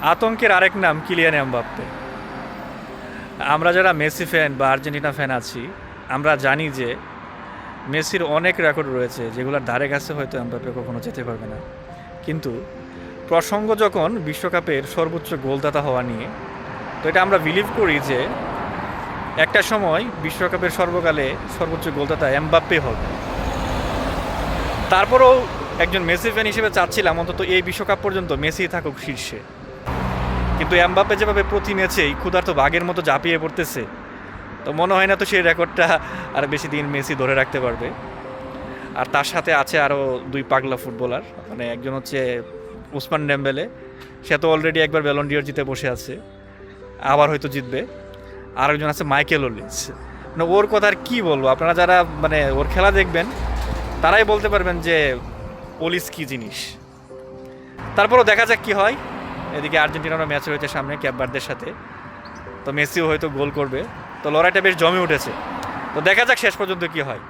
আতঙ্কের আরেক নাম কিলিয়ান এমবাপ্পে। আমরা যারা মেসি ফ্যান বা আর্জেন্টিনা ফ্যান আছি, আমরা জানি যে মেসির অনেক রেকর্ড রয়েছে যেগুলোর ধারে কাছে হয়তো এমবাপ্পে কখনো যেতে পারবে না। কিন্তু প্রসঙ্গ যখন বিশ্বকাপের সর্বোচ্চ গোলদাতা হওয়া নিয়ে, তো এটা আমরা বিলিভ করি যে একটা সময় বিশ্বকাপের সর্বকালে সর্বোচ্চ গোলদাতা এমবাপ্পে হবে। তারপরেও একজন মেসি ফ্যান হিসেবে চাচ্ছিলাম অন্তত এই বিশ্বকাপ পর্যন্ত মেসি থাকুক শীর্ষে। কিন্তু এমবাপ্পে যেভাবে প্রতি ম্যাচেই ক্ষুধার্ত বাঘের মতো ঝাঁপিয়ে পড়তেছে, তো মনে হয় না তো সেই রেকর্ডটা আর বেশি দিন মেসি ধরে রাখতে পারবে। আর তার সাথে আছে আরও দুই পাগলা ফুটবলার, মানে একজন হচ্ছে উসমান ডেম্বেলে, সে তো অলরেডি একবার ব্যালন ডিওর জিতে বসে আছে, আবার হয়তো জিতবে। আর একজন আছে মাইকেল ওলিস, মানে ওর কথা আর কী বলবো, আপনারা যারা মানে ওর খেলা দেখবেন তারাই বলতে পারবেন যে ওলিস কী জিনিস। তারপরও দেখা যাক কী হয়। এদিকে আর্জেন্টিনার ম্যাচ রয়েছে সামনে ক্যাপ ভার্দের সাথে, তো মেসিও হয়তো গোল করবে, তো লড়াইটা বেশ জমে উঠেছে। তো দেখা যাক শেষ পর্যন্ত কী হয়।